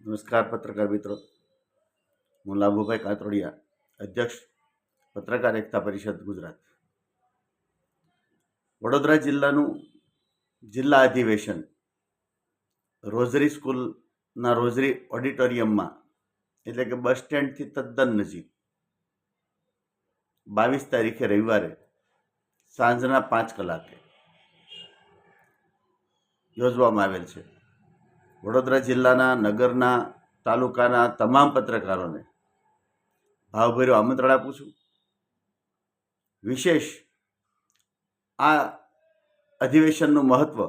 નમસ્કાર પત્રકાર મિત્રો, હું લાભુભાઈ કાતરોડિયા, અધ્યક્ષ પત્રકાર એકતા પરિષદ ગુજરાત. વડોદરા જિલ્લાનું જિલ્લા અધિવેશન રોઝરી સ્કૂલના રોઝરી ઓડિટોરિયમમાં, એટલે કે બસ સ્ટેન્ડથી તદ્દન નજીક, 22 તારીખે રવિવારે સાંજના 5 કલાકે યોજવામાં આવેલ છે. વડોદરા જિલ્લાના, નગરના, તાલુકાના તમામ પત્રકારોને ભાવભર્યું આમંત્રણ આપું છું. વિશેષ આ અધિવેશનનું મહત્વ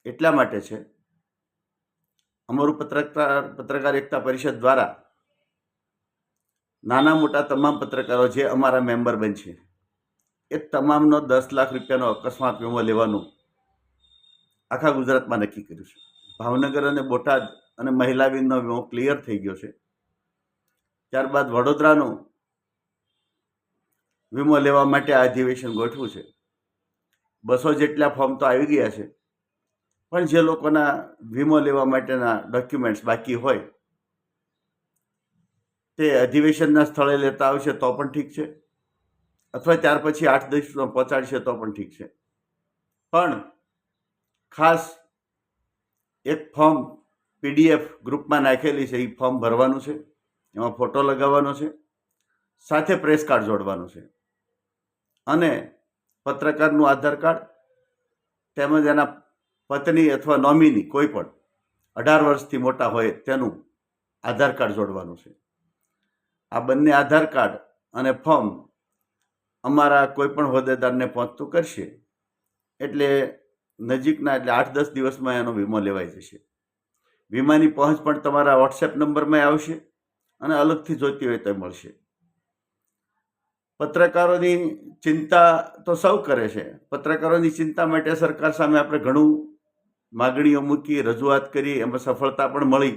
એટલા માટે છે, અમારું પત્રકાર એકતા પરિષદ દ્વારા નાના મોટા તમામ પત્રકારો જે અમારા મેમ્બર બનશે એ તમામનો 10 લાખ રૂપિયાનો અકસ્માત વીમો લેવાનું આખા ગુજરાતમાં નક્કી કર્યું છે. ભાવનગર અને બોટાદ અને મહિલા વિંગનો વીમો ક્લિયર થઈ ગયો છે. ત્યારબાદ વડોદરાનો વીમો લેવા માટે આ અધિવેશન ગોઠવું છે. 200 જેટલા ફોર્મ તો આવી ગયા છે, પણ જે લોકોના વીમો લેવા માટેના ડોક્યુમેન્ટ્સ બાકી હોય તે અધિવેશનના સ્થળે લેતા આવશે તો પણ ઠીક છે, અથવા ત્યાર પછી 8 દિવસમાં પહોંચાડશે તો પણ ઠીક છે. પણ ખાસ એક ફોર્મ PDF ગ્રુપમાં નાખેલી છે, એ ફોર્મ ભરવાનું છે, એમાં ફોટો લગાવવાનો છે, સાથે પ્રેસ કાર્ડ જોડવાનું છે, અને પત્રકારનું આધાર કાર્ડ તેમજ એના પત્ની અથવા નોમિની કોઈ પણ 18 વર્ષથી મોટા હોય તેનું આધાર કાર્ડ જોડવાનું છે. આ બંને આધાર કાર્ડ અને ફોર્મ અમારા કોઈ પણ હોદ્દેદારને પહોંચતું કરશે એટલે નજીકના, એટલે 8-10 દિવસમાં એનો વીમો લેવાઈ જશે. વીમાની પહોંચ પણ તમારા વોટ્સએપ નંબરમાં આવશે અને અલગથી જોઈતી હોય તો મળશે. પત્રકારોની ચિંતા તો સૌ કરે છે. પત્રકારોની ચિંતા માટે સરકાર સામે આપણે ઘણું માગણીઓ મૂકી, રજૂઆત કરી, એમાં સફળતા પણ મળી,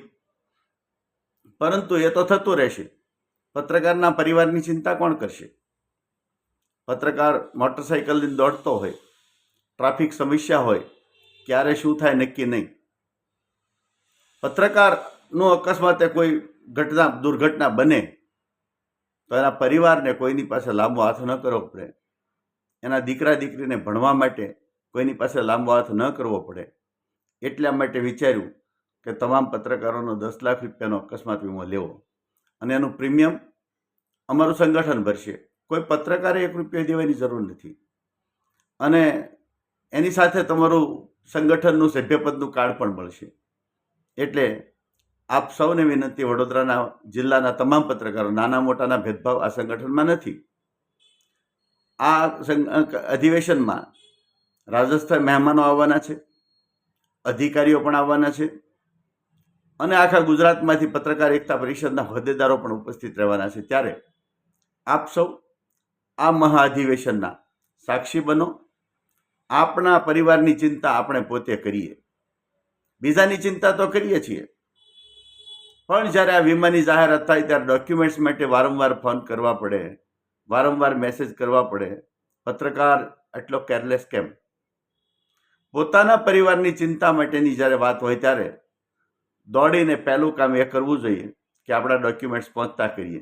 પરંતુ એ તો થતું રહેશે. પત્રકારના પરિવારની ચિંતા કોણ કરશે? પત્રકાર મોટરસાઇકલ લઈને દોડતો હોય, ટ્રાફિક સમસ્યા હોય, ક્યારે શું થાય નક્કી નહીં. પત્રકારનો અકસ્માતે કોઈ દુર્ઘટના બને તો એના પરિવારને કોઈની પાસે લાંબો હાથ ન કરવો પડે, એના દીકરા દીકરીને ભણવા માટે કોઈની પાસે લાંબો હાથ ન કરવો પડે. એટલા માટે વિચાર્યું કે તમામ પત્રકારોનો 10 લાખ રૂપિયાનો અકસ્માત વીમો લેવો, અને એનું પ્રીમિયમ અમારું સંગઠન ભરશે. કોઈ પત્રકારે 1 રૂપિયો દેવાની જરૂર નથી, અને એની સાથે તમારું સંગઠનનું સભ્યપદનું કાર્ડ પણ મળશે. એટલે આપ સૌને વિનંતી, વડોદરાના જિલ્લાના તમામ પત્રકારો, નાના મોટાના ભેદભાવ આ સંગઠનમાં નથી. આ અધિવેશનમાં રાજસ્થાન મહેમાનો આવવાના છે, અધિકારીઓ પણ આવવાના છે, અને આખા ગુજરાતમાંથી પત્રકાર એકતા પરિષદના હોદ્દેદારો પણ ઉપસ્થિત રહેવાના છે. ત્યારે આપ સૌ આ મહાઅધિવેશનના સાક્ષી બનો. આપણા પરિવારની ચિંતા આપણે પોતે કરીએ. બીજાની ચિંતા તો કરીએ છીએ, પણ જ્યારે આ વીમાની જાહેરાત થાય ત્યારે ડોક્યુમેન્ટ્સ માટે વારંવાર ફોન કરવા પડે, વારંવાર મેસેજ કરવા પડે. પત્રકાર એટલો કેરલેસ કેમ? પોતાના પરિવારની ચિંતા માટેની જ્યારે વાત હોય ત્યારે દોડીને પહેલું કામ એ કરવું જોઈએ કે આપણા ડોક્યુમેન્ટ્સ પહોંચતા કરીએ.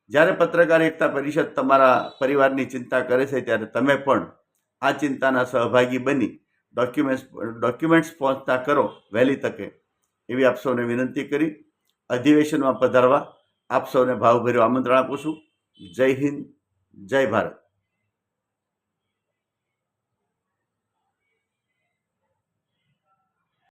જ્યારે પત્રકાર એકતા પરિષદ તમારા પરિવારની ચિંતા કરે છે ત્યારે તમે પણ આ ચિંતાના સહભાગી બની ડોક્યુમેન્ટ્સ પહોંચતા કરો વહેલી તકે, એવી આપ સૌને વિનંતી કરી અધિવેશનમાં પધારવા આપ સૌને ભાવભર્યું આમંત્રણ આપું છું. જય હિન્દ, જય ભારત.